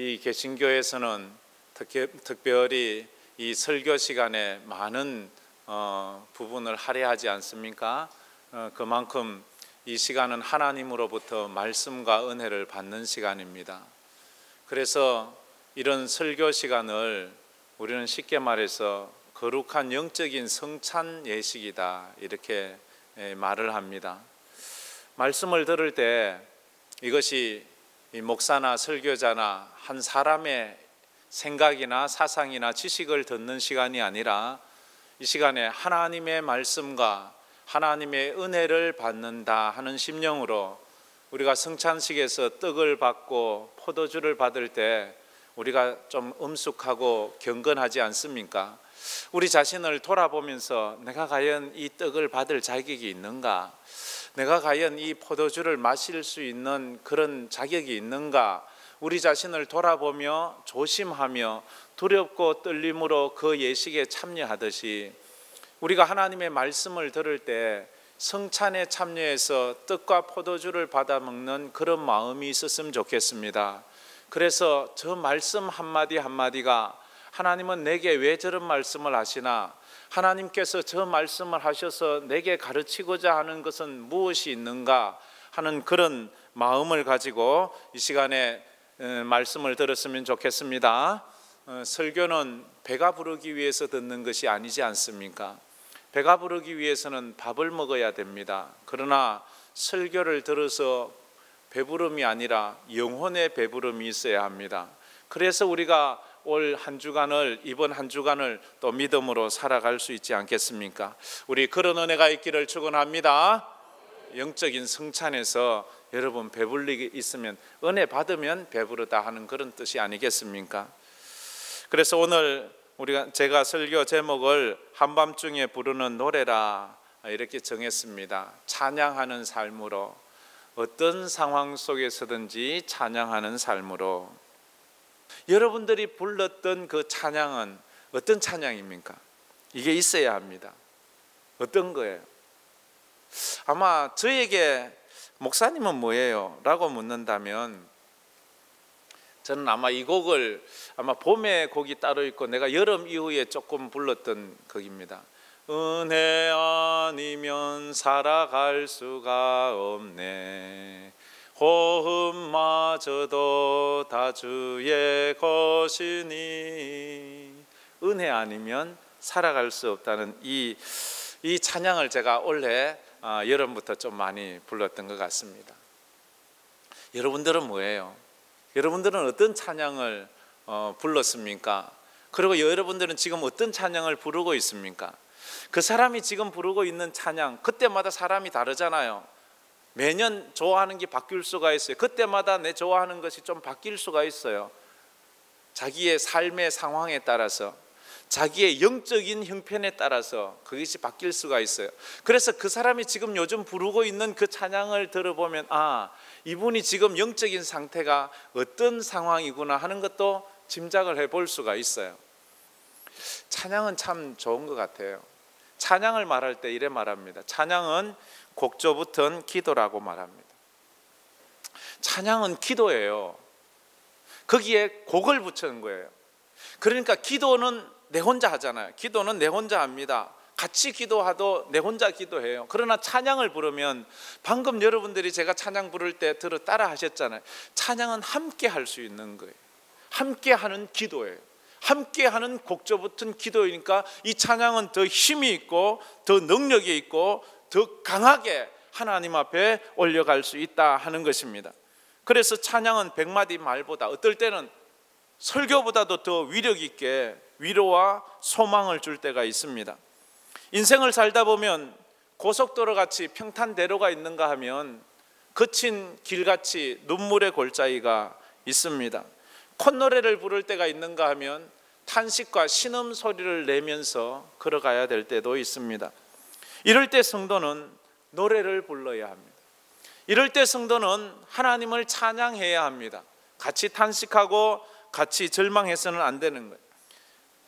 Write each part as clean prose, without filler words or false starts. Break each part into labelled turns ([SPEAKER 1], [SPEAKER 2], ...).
[SPEAKER 1] 이 개신교에서는 특별히 이 설교 시간에 많은 부분을 할애하지 않습니까? 그만큼 이 시간은 하나님으로부터 말씀과 은혜를 받는 시간입니다. 그래서 이런 설교 시간을 우리는 쉽게 말해서 거룩한 영적인 성찬 예식이다, 이렇게 말을 합니다. 말씀을 들을 때 이것이 이 목사나 설교자나 한 사람의 생각이나 사상이나 지식을 듣는 시간이 아니라 이 시간에 하나님의 말씀과 하나님의 은혜를 받는다 하는 심령으로 우리가 성찬식에서 떡을 받고 포도주를 받을 때 우리가 좀 엄숙하고 경건하지 않습니까? 우리 자신을 돌아보면서 내가 과연 이 떡을 받을 자격이 있는가? 내가 과연 이 포도주를 마실 수 있는 그런 자격이 있는가? 우리 자신을 돌아보며 조심하며 두렵고 떨림으로 그 예식에 참여하듯이 우리가 하나님의 말씀을 들을 때 성찬에 참여해서 떡과 포도주를 받아 먹는 그런 마음이 있었으면 좋겠습니다. 그래서 저 말씀 한마디 한마디가 하나님은 내게 왜 저런 말씀을 하시나, 하나님께서 저 말씀을 하셔서 내게 가르치고자 하는 것은 무엇이 있는가 하는 그런 마음을 가지고 이 시간에 말씀을 들었으면 좋겠습니다. 설교는 배가 부르기 위해서 듣는 것이 아니지 않습니까? 배가 부르기 위해서는 밥을 먹어야 됩니다. 그러나 설교를 들어서 배부름이 아니라 영혼의 배부름이 있어야 합니다. 그래서 우리가 올 한 주간을, 이번 한 주간을 또 믿음으로 살아갈 수 있지 않겠습니까? 우리 그런 은혜가 있기를 축원합니다. 영적인 성찬에서 여러분 배불리게 있으면, 은혜 받으면 배부르다 하는 그런 뜻이 아니겠습니까? 그래서 오늘 제가 설교 제목을 한밤중에 부르는 노래라 이렇게 정했습니다. 찬양하는 삶으로, 어떤 상황 속에서든지 찬양하는 삶으로. 여러분들이 불렀던 그 찬양은 어떤 찬양입니까? 이게 있어야 합니다. 어떤 거예요? 아마 저에게 목사님은 뭐예요? 라고 묻는다면 저는 아마 이 곡을 아마 봄에 곡이 따로 있고 내가 여름 이후에 조금 불렀던 곡입니다. 은혜 아니면 살아갈 수가 없네, 호흡마저도 다 주의 것이니. 은혜 아니면 살아갈 수 없다는 이 찬양을 제가 올해 여름부터 좀 많이 불렀던 것 같습니다. 여러분들은 뭐예요? 여러분들은 어떤 찬양을 불렀습니까? 그리고 여러분들은 지금 어떤 찬양을 부르고 있습니까? 그 사람이 지금 부르고 있는 찬양, 그때마다 사람이 다르잖아요. 매년 좋아하는 게 바뀔 수가 있어요. 그때마다 내 좋아하는 것이 좀 바뀔 수가 있어요. 자기의 삶의 상황에 따라서, 자기의 영적인 형편에 따라서 그것이 바뀔 수가 있어요. 그래서 그 사람이 지금 요즘 부르고 있는 그 찬양을 들어보면 이분이 지금 영적인 상태가 어떤 상황이구나 하는 것도 짐작을 해볼 수가 있어요. 찬양은 참 좋은 것 같아요. 찬양을 말할 때 이래 말합니다. 찬양은 곡조 붙은 기도라고 말합니다. 찬양은 기도예요. 거기에 곡을 붙이는 거예요. 그러니까 기도는 내 혼자 하잖아요. 기도는 내 혼자 합니다. 같이 기도하도 내 혼자 기도해요. 그러나 찬양을 부르면, 방금 여러분들이 제가 찬양 부를 때 따라 하셨잖아요. 찬양은 함께 할 수 있는 거예요. 함께 하는 기도예요. 함께 하는 곡조 붙은 기도이니까 이 찬양은 더 힘이 있고 더 능력이 있고 더 강하게 하나님 앞에 올려갈 수 있다 하는 것입니다. 그래서 찬양은 100마디 말보다, 어떨 때는 설교보다도 더 위력 있게 위로와 소망을 줄 때가 있습니다. 인생을 살다 보면 고속도로 같이 평탄대로가 있는가 하면 거친 길같이 눈물의 골짜기가 있습니다. 콧노래를 부를 때가 있는가 하면 탄식과 신음소리를 내면서 걸어가야 될 때도 있습니다. 이럴 때 성도는 노래를 불러야 합니다. 이럴 때 성도는 하나님을 찬양해야 합니다. 같이 탄식하고 같이 절망해서는 안 되는 거예요.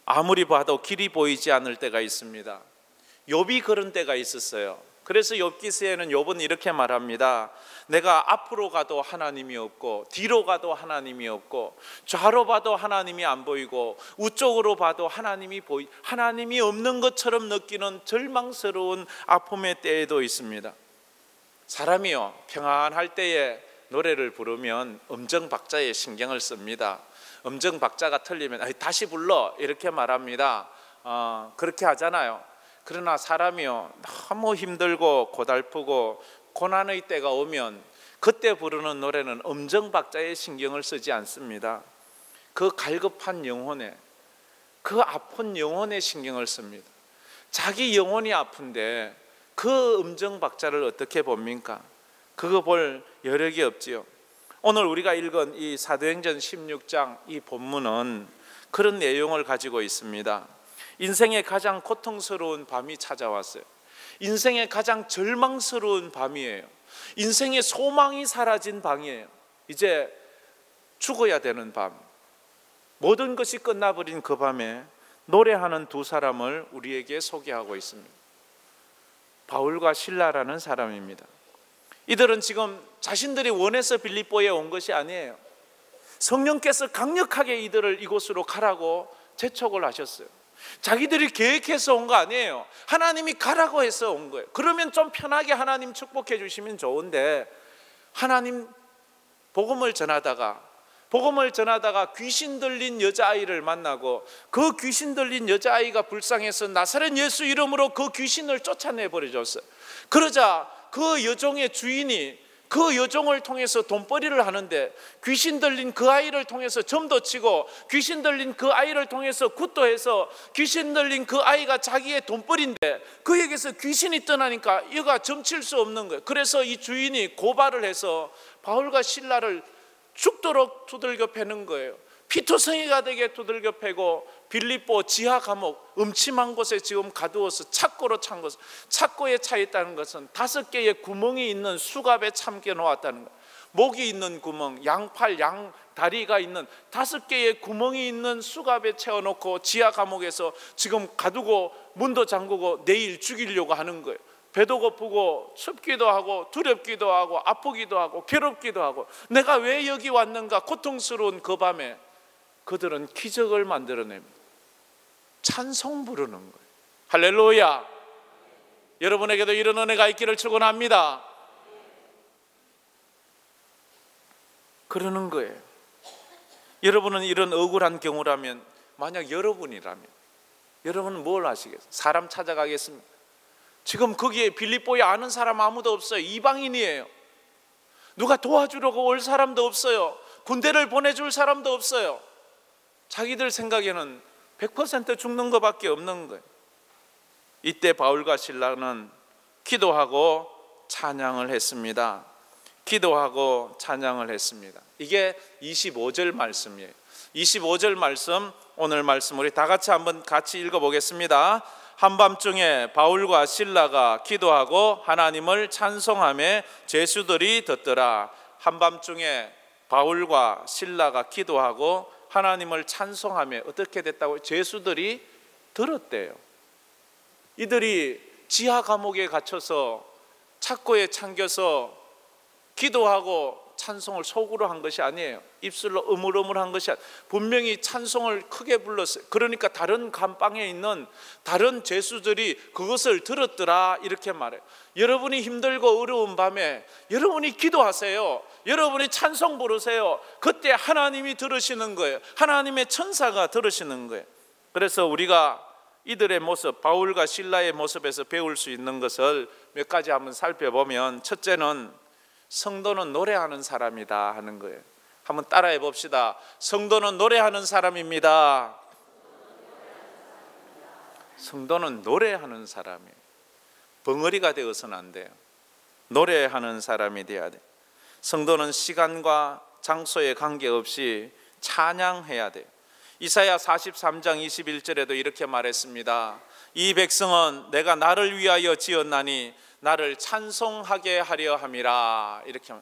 [SPEAKER 1] 아무리 봐도 길이 보이지 않을 때가 있습니다. 욥이 그런 때가 있었어요. 그래서 욥기서에는 욥은 이렇게 말합니다. 내가 앞으로 가도 하나님이 없고 뒤로 가도 하나님이 없고 좌로 봐도 하나님이 안 보이고 우쪽으로 봐도 하나님이 없는 것처럼 느끼는 절망스러운 아픔의 때에도 있습니다. 사람이요, 평안할 때에 노래를 부르면 음정 박자에 신경을 씁니다. 음정 박자가 틀리면 다시 불러 이렇게 말합니다. 그렇게 하잖아요. 그러나 사람이요, 너무 힘들고 고달프고 고난의 때가 오면 그때 부르는 노래는 음정 박자에 신경을 쓰지 않습니다. 그 갈급한 영혼에, 그 아픈 영혼에 신경을 씁니다. 자기 영혼이 아픈데 그 음정 박자를 어떻게 봅니까? 그거 볼 여력이 없지요. 오늘 우리가 읽은 이 사도행전 16장 이 본문은 그런 내용을 가지고 있습니다. 인생의 가장 고통스러운 밤이 찾아왔어요. 인생의 가장 절망스러운 밤이에요. 인생의 소망이 사라진 밤이에요. 이제 죽어야 되는 밤, 모든 것이 끝나버린 그 밤에 노래하는 두 사람을 우리에게 소개하고 있습니다. 바울과 실라라는 사람입니다. 이들은 지금 자신들이 원해서 빌립보에 온 것이 아니에요. 성령께서 강력하게 이들을 이곳으로 가라고 재촉을 하셨어요. 자기들이 계획해서 온 거 아니에요. 하나님이 가라고 해서 온 거예요. 그러면 좀 편하게 하나님 축복해 주시면 좋은데, 하나님 복음을 전하다가 귀신 들린 여자아이를 만나고 그 귀신 들린 여자아이가 불쌍해서 나사렛 예수 이름으로 그 귀신을 쫓아내 버려줬어요. 그러자 그 여종의 주인이 그 여종을 통해서 돈벌이를 하는데, 귀신 들린 그 아이를 통해서 점도 치고 귀신 들린 그 아이를 통해서 굿도 해서 귀신 들린 그 아이가 자기의 돈벌이인데 그에게서 귀신이 떠나니까 얘가 점칠 수 없는 거예요. 그래서 이 주인이 고발을 해서 바울과 실라를 죽도록 두들겨 패는 거예요. 피투성이가 되게 두들겨 패고 빌립보 지하 감옥, 음침한 곳에 지금 가두어서 착고로 찬 것, 착고에 차 있다는 것은 5개의 구멍이 있는 수갑에 참겨 놓았다는 것, 목이 있는 구멍, 양팔, 양다리가 있는 5개의 구멍이 있는 수갑에 채워놓고 지하 감옥에서 지금 가두고 문도 잠그고 내일 죽이려고 하는 거예요. 배도 고프고 춥기도 하고 두렵기도 하고 아프기도 하고 괴롭기도 하고, 내가 왜 여기 왔는가 고통스러운 그 밤에 그들은 기적을 만들어냅니다. 찬송 부르는 거예요. 할렐루야. 여러분에게도 이런 은혜가 있기를 축원합니다. 그러는 거예요. 여러분은 이런 억울한 경우라면, 만약 여러분이라면 여러분은 뭘 하시겠어요? 사람 찾아가겠습니까? 지금 거기에 빌립보에 아는 사람 아무도 없어요. 이방인이에요. 누가 도와주려고 올 사람도 없어요. 군대를 보내줄 사람도 없어요. 자기들 생각에는 100% 죽는 것밖에 없는 거예요. 이때 바울과 실라는 기도하고 찬양을 했습니다. 기도하고 찬양을 했습니다. 이게 25절 말씀이에요. 25절 말씀, 오늘 말씀 우리 다 같이 읽어보겠습니다. 한밤중에 바울과 실라가 기도하고 하나님을 찬송하며 죄수들이 듣더라. 한밤중에 바울과 실라가 기도하고 하나님을 찬송하며 어떻게 됐다고? 죄수들이 들었대요. 이들이 지하 감옥에 갇혀서 착고에 잠겨서 기도하고 찬송을 속으로 한 것이 아니에요. 입술로 으물으물한 것이 아니에요. 분명히 찬송을 크게 불렀어요. 그러니까 다른 감방에 있는 다른 죄수들이 그것을 들었더라 이렇게 말해요. 여러분이 힘들고 어려운 밤에 여러분이 기도하세요. 여러분이 찬송 부르세요. 그때 하나님이 들으시는 거예요. 하나님의 천사가 들으시는 거예요. 그래서 우리가 이들의 모습, 바울과 실라의 모습에서 배울 수 있는 것을 몇 가지 한번 살펴보면, 첫째는 성도는 노래하는 사람이다 하는 거예요. 한번 따라해 봅시다. 성도는 노래하는 사람입니다. 성도는 노래하는 사람이에요. 벙어리가 되어서는 안 돼요. 노래하는 사람이 돼야 돼요. 성도는 시간과 장소에 관계없이 찬양해야 돼요. 이사야 43장 21절에도 이렇게 말했습니다. 이 백성은 내가 나를 위하여 지었나니 나를 찬송하게 하려 함이라. 이렇게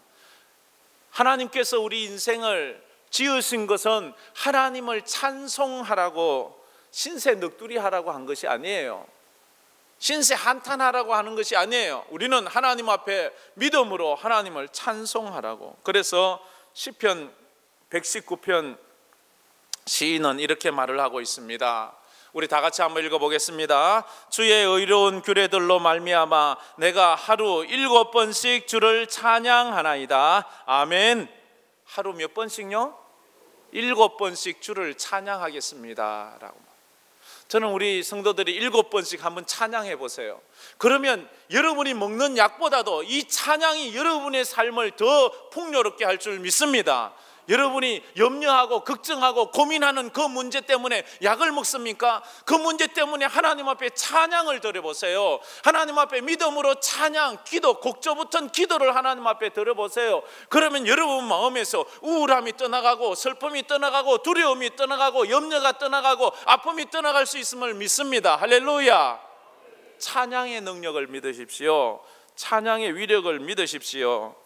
[SPEAKER 1] 하나님께서 우리 인생을 지으신 것은 하나님을 찬송하라고, 신세 넋두리 하라고 한 것이 아니에요. 신세 한탄하라고 하는 것이 아니에요. 우리는 하나님 앞에 믿음으로 하나님을 찬송하라고. 그래서 시편 119편 시인은 이렇게 말을 하고 있습니다. 우리 다 같이 한번 읽어보겠습니다. 주의 의로운 규례들로 말미암아 내가 하루 7번씩 주를 찬양하나이다. 아멘. 하루 몇 번씩요? 7번씩 주를 찬양하겠습니다 라고. 저는 우리 성도들이 7번씩 한번 찬양해 보세요. 그러면 여러분이 먹는 약보다도 이 찬양이 여러분의 삶을 더 풍요롭게 할 줄 믿습니다. 여러분이 염려하고 걱정하고 고민하는 그 문제 때문에 약을 먹습니까? 그 문제 때문에 하나님 앞에 찬양을 드려보세요. 하나님 앞에 믿음으로 찬양, 기도, 곡조 붙은 기도를 하나님 앞에 드려보세요. 그러면 여러분 마음에서 우울함이 떠나가고 슬픔이 떠나가고 두려움이 떠나가고 염려가 떠나가고 아픔이 떠나갈 수 있음을 믿습니다. 할렐루야. 찬양의 능력을 믿으십시오. 찬양의 위력을 믿으십시오.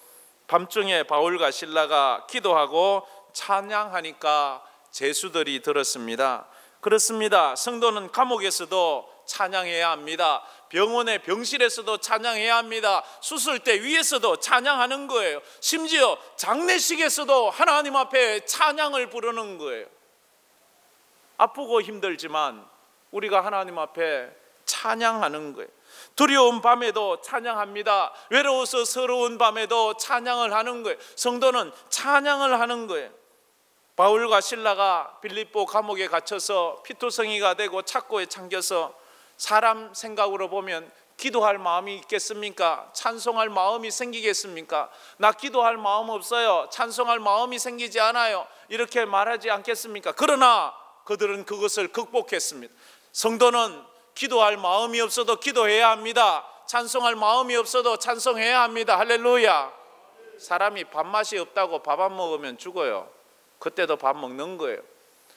[SPEAKER 1] 밤중에 바울과 실라가 기도하고 찬양하니까 제수들이 들었습니다. 그렇습니다. 성도는 감옥에서도 찬양해야 합니다. 병원의 병실에서도 찬양해야 합니다. 수술대 위에서도 찬양하는 거예요. 심지어 장례식에서도 하나님 앞에 찬양을 부르는 거예요. 아프고 힘들지만 우리가 하나님 앞에 찬양하는 거예요. 두려운 밤에도 찬양합니다. 외로워서 서러운 밤에도 찬양을 하는 거예요. 성도는 찬양을 하는 거예요. 바울과 실라가 빌립보 감옥에 갇혀서 피투성이가 되고 착고에 잠겨서 사람 생각으로 보면 기도할 마음이 있겠습니까? 찬송할 마음이 생기겠습니까? 나 기도할 마음 없어요. 찬송할 마음이 생기지 않아요. 이렇게 말하지 않겠습니까? 그러나 그들은 그것을 극복했습니다. 성도는 기도할 마음이 없어도 기도해야 합니다. 찬송할 마음이 없어도 찬송해야 합니다. 할렐루야. 사람이 밥맛이 없다고 밥 안 먹으면 죽어요. 그때도 밥 먹는 거예요.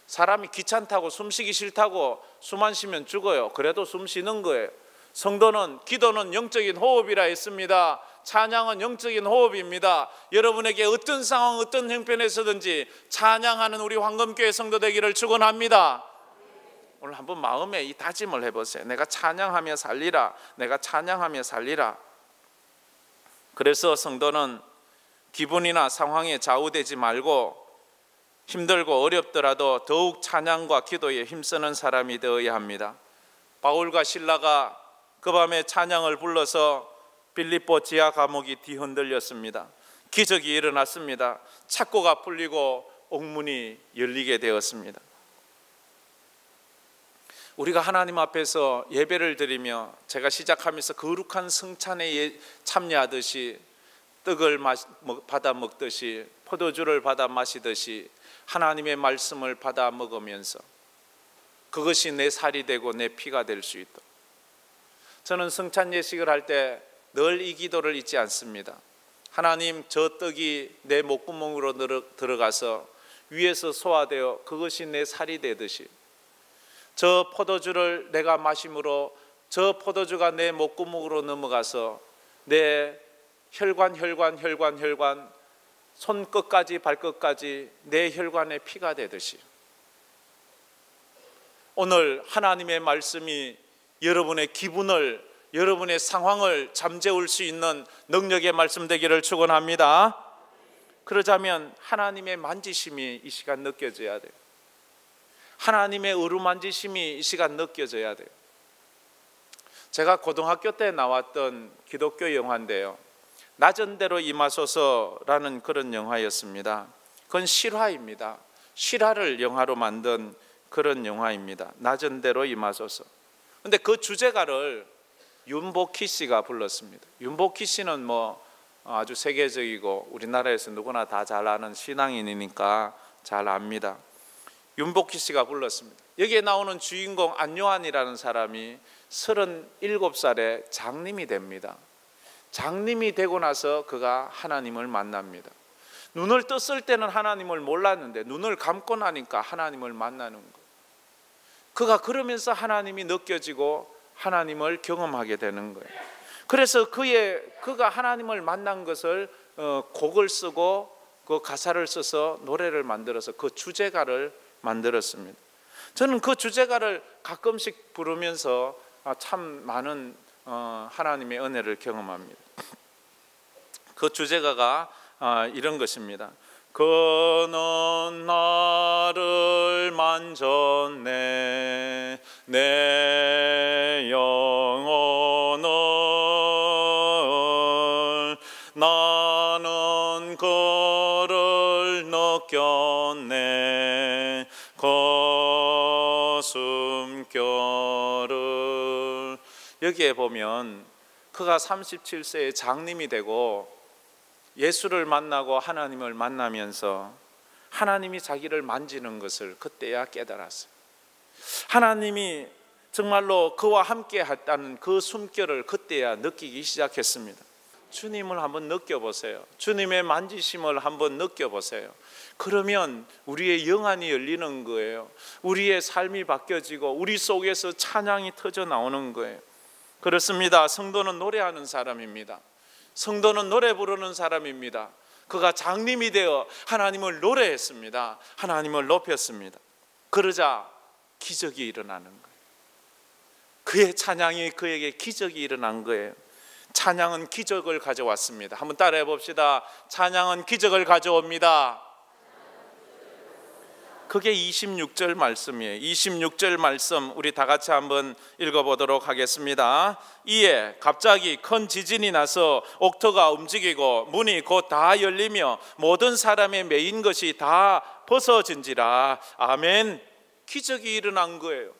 [SPEAKER 1] 사람이 귀찮다고 숨쉬기 싫다고 숨 안 쉬면 죽어요. 그래도 숨 쉬는 거예요. 성도는 기도는 영적인 호흡이라 했습니다. 찬양은 영적인 호흡입니다. 여러분에게 어떤 상황 어떤 형편에서든지 찬양하는 우리 황금교회 성도 되기를 축원합니다. 오늘 한번 마음에 이 다짐을 해보세요. 내가 찬양하며 살리라. 내가 찬양하며 살리라. 그래서 성도는 기분이나 상황에 좌우되지 말고 힘들고 어렵더라도 더욱 찬양과 기도에 힘쓰는 사람이 되어야 합니다. 바울과 실라가 그 밤에 찬양을 불러서 빌립보 지하 감옥이 뒤흔들렸습니다. 기적이 일어났습니다. 착고가 풀리고 옥문이 열리게 되었습니다. 우리가 하나님 앞에서 예배를 드리며 제가 시작하면서 거룩한 성찬에 참여하듯이 떡을 받아 먹듯이 포도주를 받아 마시듯이 하나님의 말씀을 받아 먹으면서 그것이 내 살이 되고 내 피가 될 수 있도록 저는 성찬 예식을 할 때 늘 이 기도를 잊지 않습니다. 하나님, 저 떡이 내 목구멍으로 들어가서 위에서 소화되어 그것이 내 살이 되듯이 저 포도주를 내가 마심으로 저 포도주가 내 목구멍으로 넘어가서 내 혈관 손끝까지 발끝까지 내 혈관의 피가 되듯이 오늘 하나님의 말씀이 여러분의 기분을 여러분의 상황을 잠재울 수 있는 능력의 말씀 되기를 축원합니다. 그러자면 하나님의 만지심이 이 시간 느껴져야 돼요. 하나님의 어루만지심이 이 시간 느껴져야 돼요. 제가 고등학교 때 나왔던 기독교 영화인데요, 낮은 대로 임하소서라는 그런 영화였습니다. 그건 실화입니다. 실화를 영화로 만든 그런 영화입니다. 낮은 대로 임하소서. 그런데 그 주제가를 윤복희 씨가 불렀습니다. 윤복희 씨는 뭐 아주 세계적이고 우리나라에서 누구나 다 잘 아는 신앙인이니까 잘 압니다. 윤복희 씨가 불렀습니다. 여기에 나오는 주인공 안요한이라는 사람이 37살에 장님이 됩니다. 장님이 되고 나서 그가 하나님을 만납니다. 눈을 떴을 때는 하나님을 몰랐는데 눈을 감고 나니까 하나님을 만나는 거예요. 그가 그러면서 하나님이 느껴지고 하나님을 경험하게 되는 거예요. 그래서 그가 하나님을 만난 것을 곡을 쓰고 그 가사를 써서 노래를 만들어서 그 주제가를 만들었습니다. 저는 그 주제가를 가끔씩 부르면서 참 많은 하나님의 은혜를 경험합니다. 그 주제가가 이런 것입니다. 그는 나를 만졌네 내 영혼을 나는 그를 느꼈네 가슴결을. 여기에 보면 그가 37세에 장님이 되고 예수를 만나고 하나님을 만나면서 하나님이 자기를 만지는 것을 그때야 깨달았어요. 하나님이 정말로 그와 함께 했다는 그 숨결을 그때야 느끼기 시작했습니다. 주님을 한번 느껴보세요. 주님의 만지심을 한번 느껴보세요. 그러면 우리의 영안이 열리는 거예요. 우리의 삶이 바뀌어지고 우리 속에서 찬양이 터져 나오는 거예요. 그렇습니다. 성도는 노래하는 사람입니다. 성도는 노래 부르는 사람입니다. 그가 장님이 되어 하나님을 노래했습니다. 하나님을 높였습니다. 그러자 기적이 일어나는 거예요. 그의 찬양이 그에게 기적이 일어난 거예요. 찬양은 기적을 가져왔습니다. 한번 따라해 봅시다. 찬양은 기적을 가져옵니다. 그게 26절 말씀이에요. 26절 말씀 우리 다 같이 한번 읽어보도록 하겠습니다. 이에 갑자기 큰 지진이 나서 옥토가 움직이고 문이 곧 다 열리며 모든 사람의 매인 것이 다 벗어진지라. 아멘. 기적이 일어난 거예요.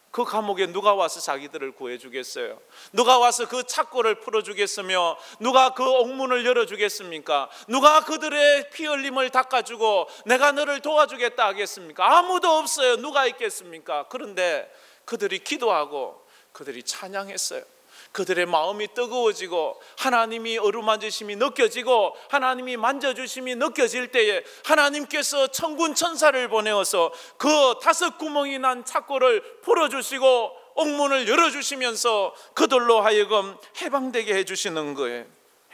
[SPEAKER 1] 그 감옥에 누가 와서 자기들을 구해주겠어요? 누가 와서 그 착고를 풀어주겠으며 누가 그 옥문을 열어주겠습니까? 누가 그들의 피 흘림을 닦아주고 내가 너를 도와주겠다 하겠습니까? 아무도 없어요. 누가 있겠습니까? 그런데 그들이 기도하고 그들이 찬양했어요. 그들의 마음이 뜨거워지고 하나님이 어루만지심이 느껴지고 하나님이 만져주심이 느껴질 때에 하나님께서 천군 천사를 보내어서 그 5구멍이 난 착고를 풀어주시고 옥문을 열어주시면서 그들로 하여금 해방되게 해주시는 거예요.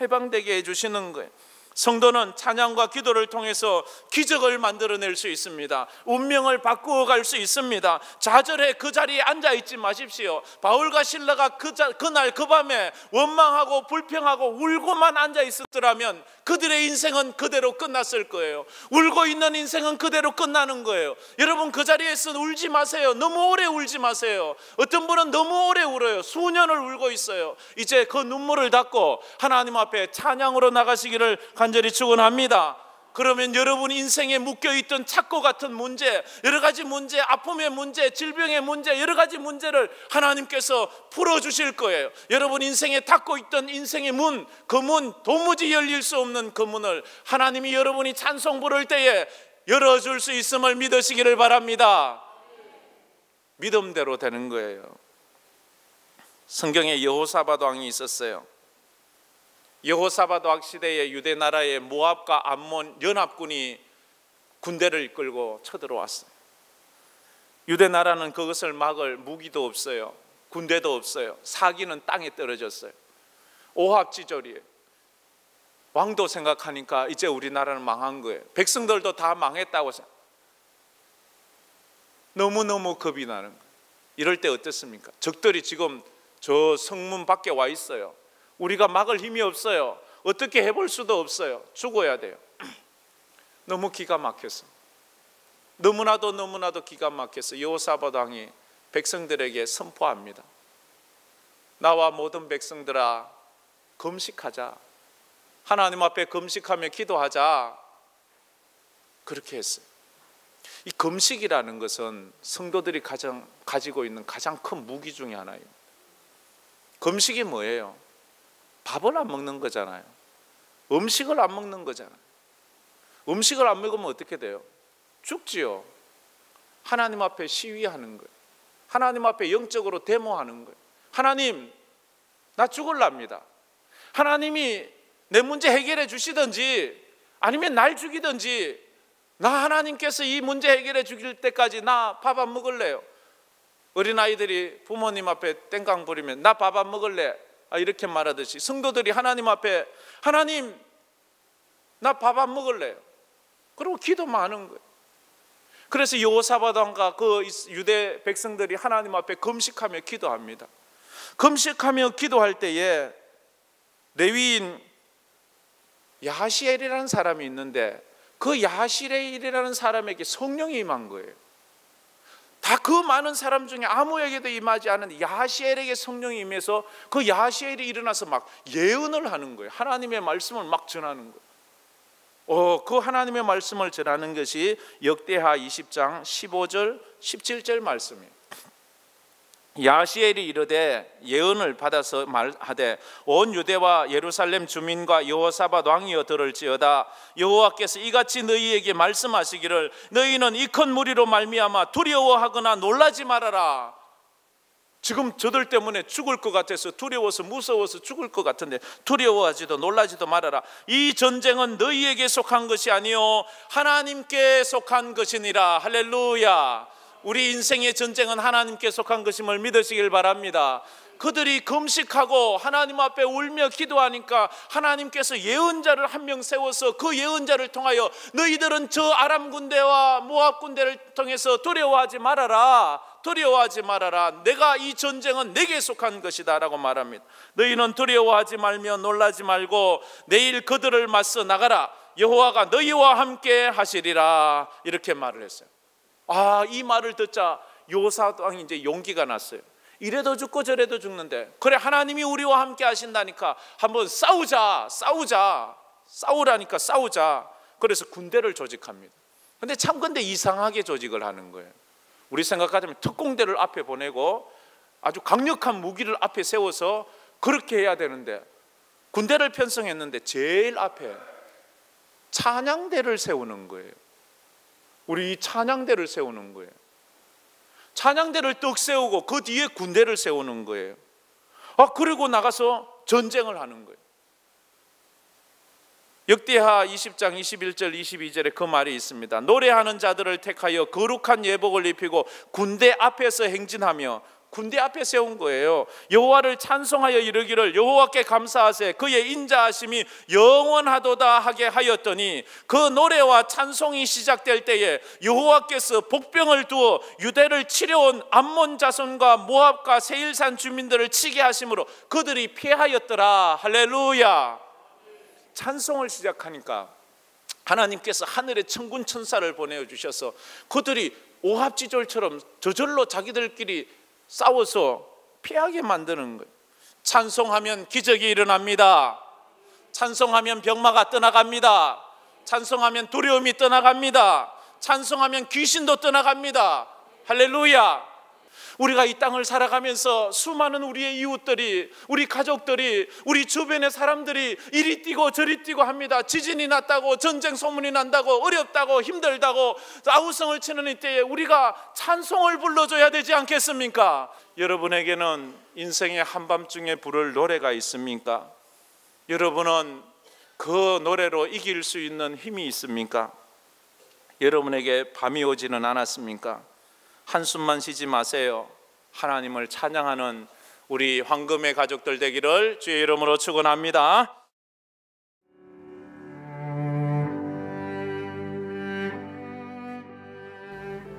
[SPEAKER 1] 해방되게 해주시는 거예요. 성도는 찬양과 기도를 통해서 기적을 만들어낼 수 있습니다. 운명을 바꾸어 갈 수 있습니다. 좌절해 그 자리에 앉아있지 마십시오. 바울과 실라가 그날 그 밤에 원망하고 불평하고 울고만 앉아있었더라면 그들의 인생은 그대로 끝났을 거예요. 울고 있는 인생은 그대로 끝나는 거예요. 여러분 그 자리에서 울지 마세요. 너무 오래 울지 마세요. 어떤 분은 너무 오래 울어요. 수년을 울고 있어요. 이제 그 눈물을 닦고 하나님 앞에 찬양으로 나가시기를 간절히 축원합니다. 그러면 여러분 인생에 묶여있던 착고 같은 문제, 여러 가지 문제, 아픔의 문제, 질병의 문제, 여러 가지 문제를 하나님께서 풀어주실 거예요. 여러분 인생에 닫고 있던 인생의 문, 그 문 도무지 열릴 수 없는 그 문을 하나님이 여러분이 찬송 부를 때에 열어줄 수 있음을 믿으시기를 바랍니다. 믿음대로 되는 거예요. 성경에 여호사밧 왕이 있었어요. 여호사밧 왕 시대에 유대 나라의 모압과 암몬 연합군이 군대를 이끌고 쳐들어왔어요. 유대 나라는 그것을 막을 무기도 없어요. 군대도 없어요. 사기는 땅에 떨어졌어요. 오합지졸이에요. 왕도 생각하니까 이제 우리나라는 망한 거예요. 백성들도 다 망했다고 생각해요. 너무너무 겁이 나는 거예요. 이럴 때 어떻습니까? 적들이 지금 저 성문 밖에 와 있어요. 우리가 막을 힘이 없어요. 어떻게 해볼 수도 없어요. 죽어야 돼요. 너무 기가 막혔어. 너무나도 기가 막혔어. 여호사밧 왕이 백성들에게 선포합니다. 나와 모든 백성들아 금식하자. 하나님 앞에 금식하며 기도하자. 그렇게 했어요. 이 금식이라는 것은 성도들이 가지고 있는 가장 큰 무기 중에 하나예요. 금식이 뭐예요? 밥을 안 먹는 거잖아요. 음식을 안 먹는 거잖아요. 음식을 안 먹으면 어떻게 돼요? 죽지요. 하나님 앞에 시위하는 거예요. 하나님 앞에 영적으로 데모하는 거예요. 하나님, 나 죽을랍니다. 하나님이 내 문제 해결해 주시든지 아니면 날 죽이든지 나 하나님께서 이 문제 해결해 주실 때까지 나 밥 안 먹을래요. 어린아이들이 부모님 앞에 땡깡 부리면 나 밥 안 먹을래. 이렇게 말하듯이 성도들이 하나님 앞에 하나님 나 밥 안 먹을래요. 그리고 기도만 하는 거예요. 그래서 여호사밧 왕과 그 유대 백성들이 하나님 앞에 금식하며 기도합니다. 금식하며 기도할 때에 레위인 야하시엘이라는 사람이 있는데 그 야하시엘이라는 사람에게 성령이 임한 거예요. 다 그 많은 사람 중에 아무에게도 임하지 않은 야하시엘에게 성령이 임해서 그 야하시엘이 일어나서 막 예언을 하는 거예요. 하나님의 말씀을 막 전하는 거예요. 그 하나님의 말씀을 전하는 것이 역대하 20장 15절 17절 말씀이에요. 야하시엘이 이르되 예언을 받아서 말하되 온 유대와 예루살렘 주민과 여호사밧 왕이여 들을지어다. 여호와께서 이같이 너희에게 말씀하시기를 너희는 이 큰 무리로 말미암아 두려워하거나 놀라지 말아라. 지금 저들 때문에 죽을 것 같아서 두려워서 무서워서 죽을 것 같은데 두려워하지도 놀라지도 말아라. 이 전쟁은 너희에게 속한 것이 아니요 하나님께 속한 것이니라. 할렐루야. 우리 인생의 전쟁은 하나님께 속한 것임을 믿으시길 바랍니다. 그들이 금식하고 하나님 앞에 울며 기도하니까 하나님께서 예언자를 한 명 세워서 그 예언자를 통하여 너희들은 저 아람 군대와 모압 군대를 통해서 두려워하지 말아라. 두려워하지 말아라. 내가 이 전쟁은 내게 속한 것이다 라고 말합니다. 너희는 두려워하지 말며 놀라지 말고 내일 그들을 맞서 나가라. 여호와가 너희와 함께 하시리라. 이렇게 말을 했어요. 이 말을 듣자 여호사밧 왕이 이제 용기가 났어요. 이래도 죽고 저래도 죽는데 그래 하나님이 우리와 함께 하신다니까 한번 싸우라니까 싸우자. 그래서 군대를 조직합니다. 근데 이상하게 조직을 하는 거예요. 우리 생각하자면 특공대를 앞에 보내고 아주 강력한 무기를 앞에 세워서 그렇게 해야 되는데 군대를 편성했는데 제일 앞에 찬양대를 세우는 거예요. 우리 찬양대를 세우는 거예요. 찬양대를 떡 세우고 그 뒤에 군대를 세우는 거예요. 그리고 나가서 전쟁을 하는 거예요. 역대하 20장 21절 22절에 그 말이 있습니다. 노래하는 자들을 택하여 거룩한 예복을 입히고 군대 앞에서 행진하며, 군대 앞에 세운 거예요. 여호와를 찬송하여 이르기를 여호와께 감사하세 그의 인자하심이 영원하도다 하게 하였더니 그 노래와 찬송이 시작될 때에 여호와께서 복병을 두어 유대를 치려온 암몬 자손과 모압과 세일산 주민들을 치게 하심으로 그들이 피하였더라. 할렐루야. 찬송을 시작하니까 하나님께서 하늘에 천군 천사를 보내주셔서 그들이 오합지졸처럼 저절로 자기들끼리 싸워서 피하게 만드는 거예요. 찬송하면 기적이 일어납니다. 찬송하면 병마가 떠나갑니다. 찬송하면 두려움이 떠나갑니다. 찬송하면 귀신도 떠나갑니다. 할렐루야. 우리가 이 땅을 살아가면서 수많은 우리의 이웃들이, 우리 가족들이, 우리 주변의 사람들이 이리 뛰고 저리 뛰고 합니다. 지진이 났다고, 전쟁 소문이 난다고, 어렵다고, 힘들다고 아우성을 치는 이때에 우리가 찬송을 불러줘야 되지 않겠습니까? 여러분에게는 인생의 한밤중에 부를 노래가 있습니까? 여러분은 그 노래로 이길 수 있는 힘이 있습니까? 여러분에게 밤이 오지는 않았습니까? 한숨만 쉬지 마세요. 하나님을 찬양하는 우리 황금의 가족들 되기를 주의 이름으로 축원합니다.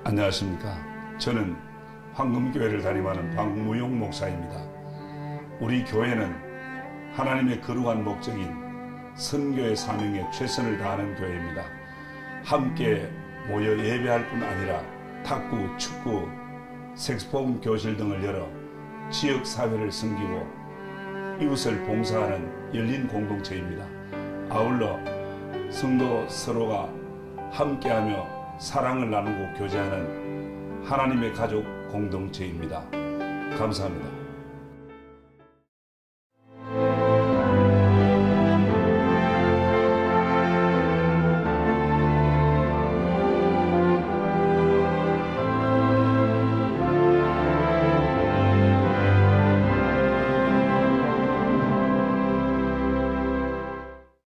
[SPEAKER 2] 안녕하십니까. 저는 황금교회를 담임하는 박무용 목사입니다. 우리 교회는 하나님의 거룩한 목적인 선교의 사명에 최선을 다하는 교회입니다. 함께 모여 예배할 뿐 아니라 탁구, 축구, 색소폰 교실 등을 열어 지역사회를 섬기고 이웃을 봉사하는 열린 공동체입니다. 아울러 성도 서로가 함께하며 사랑을 나누고 교제하는 하나님의 가족 공동체입니다. 감사합니다.